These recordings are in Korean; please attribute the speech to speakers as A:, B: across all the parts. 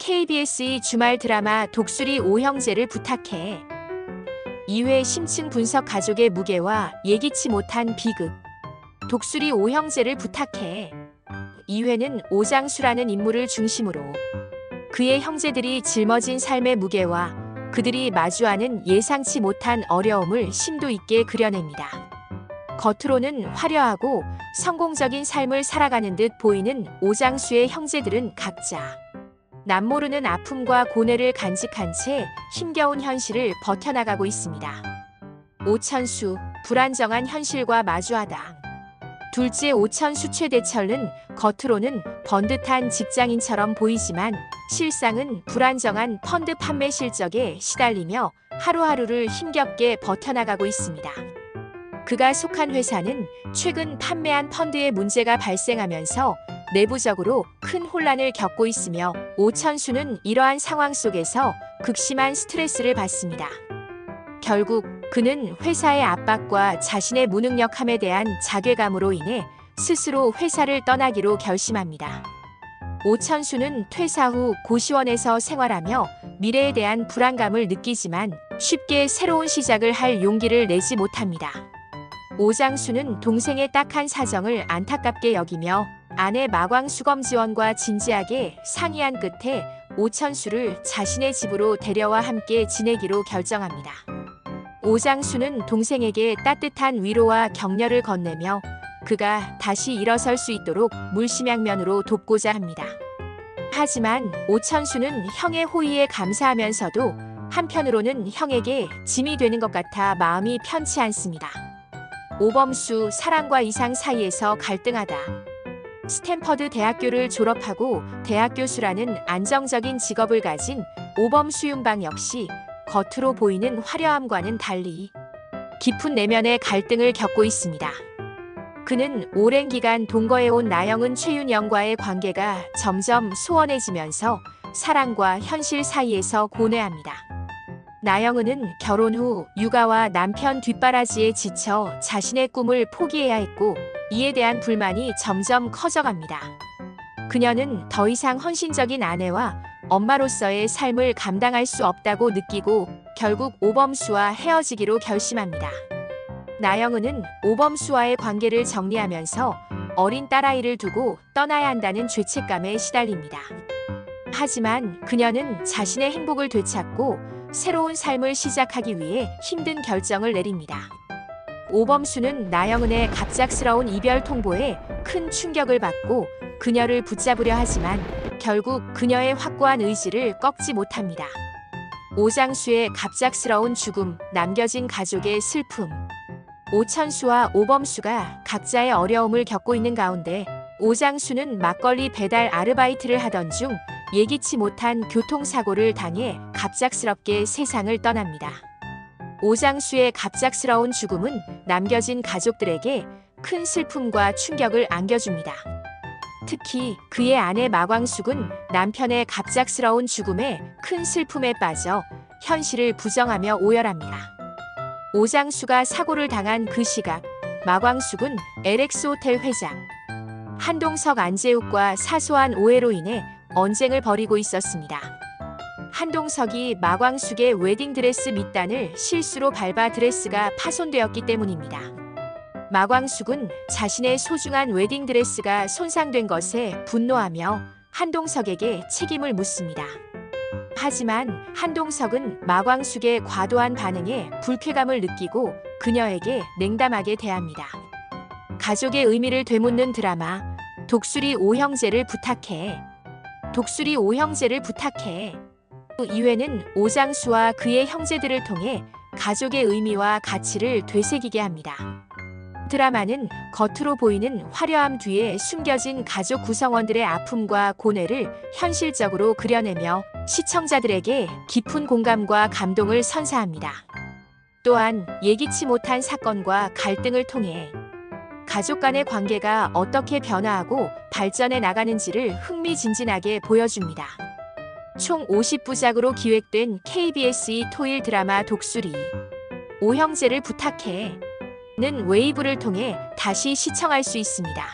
A: KBS의 주말 드라마 독수리 오형제를 부탁해. 2회 심층 분석 가족의 무게와 예기치 못한 비극. 독수리 오형제를 부탁해. 2회는 오장수라는 인물을 중심으로 그의 형제들이 짊어진 삶의 무게와 그들이 마주하는 예상치 못한 어려움을 심도 있게 그려냅니다. 겉으로는 화려하고 성공적인 삶을 살아가는 듯 보이는 오장수의 형제들은 각자 남모르는 아픔과 고뇌를 간직한 채 힘겨운 현실을 버텨나가고 있습니다. 오천수, 불안정한 현실과 마주하다. 둘째 오천수 최대철은 겉으로는 번듯한 직장인처럼 보이지만 실상은 불안정한 펀드 판매 실적에 시달리며 하루하루를 힘겹게 버텨나가고 있습니다. 그가 속한 회사는 최근 판매한 펀드에 문제가 발생하면서 내부적으로 큰 혼란을 겪고 있으며 오천수는 이러한 상황 속에서 극심한 스트레스를 받습니다. 결국 그는 회사의 압박과 자신의 무능력함에 대한 자괴감으로 인해 스스로 회사를 떠나기로 결심합니다. 오천수는 퇴사 후 고시원에서 생활하며 미래에 대한 불안감을 느끼지만 쉽게 새로운 시작을 할 용기를 내지 못합니다. 오장수는 동생의 딱한 사정을 안타깝게 여기며 아내 마광수검지원과 진지하게 상의한 끝에 오천수를 자신의 집으로 데려와 함께 지내기로 결정합니다. 오장수는 동생에게 따뜻한 위로와 격려를 건네며 그가 다시 일어설 수 있도록 물심양면으로 돕고자 합니다. 하지만 오천수는 형의 호의에 감사하면서도 한편으로는 형에게 짐이 되는 것 같아 마음이 편치 않습니다. 오범수, 사랑과 이상 사이에서 갈등하다. 스탠퍼드 대학교를 졸업하고 대학교수라는 안정적인 직업을 가진 오범수 윤방 역시 겉으로 보이는 화려함과는 달리 깊은 내면의 갈등을 겪고 있습니다. 그는 오랜 기간 동거해온 나영은 최윤영과의 관계가 점점 소원해지면서 사랑과 현실 사이에서 고뇌합니다. 나영은은 결혼 후 육아와 남편 뒷바라지에 지쳐 자신의 꿈을 포기해야 했고 이에 대한 불만이 점점 커져갑니다. 그녀는 더 이상 헌신적인 아내와 엄마로서의 삶을 감당할 수 없다고 느끼고 결국 오범수와 헤어지기로 결심합니다. 나영은은 오범수와의 관계를 정리하면서 어린 딸아이를 두고 떠나야 한다는 죄책감에 시달립니다. 하지만 그녀는 자신의 행복을 되찾고 새로운 삶을 시작하기 위해 힘든 결정을 내립니다. 오범수는 나영은의 갑작스러운 이별 통보에 큰 충격을 받고 그녀를 붙잡으려 하지만 결국 그녀의 확고한 의지를 꺾지 못합니다. 오장수의 갑작스러운 죽음, 남겨진 가족의 슬픔. 오천수와 오범수가 각자의 어려움을 겪고 있는 가운데 오장수는 막걸리 배달 아르바이트를 하던 중 예기치 못한 교통사고를 당해 갑작스럽게 세상을 떠납니다. 오장수의 갑작스러운 죽음은 남겨진 가족들에게 큰 슬픔과 충격을 안겨줍니다. 특히 그의 아내 마광숙은 남편의 갑작스러운 죽음에 큰 슬픔에 빠져 현실을 부정하며 오열합니다. 오장수가 사고를 당한 그 시각, 마광숙은 LX 호텔 회장 한동석 안재욱과 사소한 오해로 인해 언쟁을 벌이고 있었습니다. 한동석이 마광숙의 웨딩드레스 밑단을 실수로 밟아 드레스가 파손되었기 때문입니다. 마광숙은 자신의 소중한 웨딩드레스가 손상된 것에 분노하며 한동석에게 책임을 묻습니다. 하지만 한동석은 마광숙의 과도한 반응에 불쾌감을 느끼고 그녀에게 냉담하게 대합니다. 가족의 의미를 되묻는 드라마 독수리 오형제를 부탁해. 독수리 오형제를 부탁해. 2회는 오장수와 그의 형제들을 통해 가족의 의미와 가치를 되새기게 합니다. 드라마는 겉으로 보이는 화려함 뒤에 숨겨진 가족 구성원들의 아픔과 고뇌를 현실적으로 그려내며 시청자들에게 깊은 공감과 감동을 선사합니다. 또한 예기치 못한 사건과 갈등을 통해 가족 간의 관계가 어떻게 변화하고 발전해 나가는지를 흥미진진하게 보여줍니다. 총 50부작으로 기획된 KBS의 토일 드라마 독수리 오형제를 부탁해 는 웨이브를 통해 다시 시청할 수 있습니다.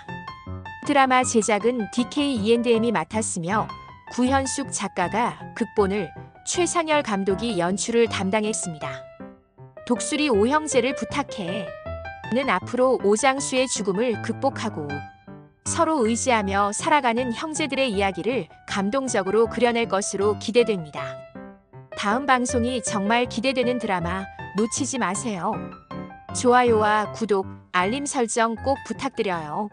A: 드라마 제작은 DK E&M이 맡았으며 구현숙 작가가 극본을, 최상열 감독이 연출을 담당했습니다. 독수리 오형제를 부탁해. 는 앞으로 오장수의 죽음을 극복하고 서로 의지하며 살아가는 형제들의 이야기를 감동적으로 그려낼 것으로 기대됩니다. 다음 방송이 정말 기대되는 드라마 놓치지 마세요. 좋아요와 구독, 알림 설정 꼭 부탁드려요.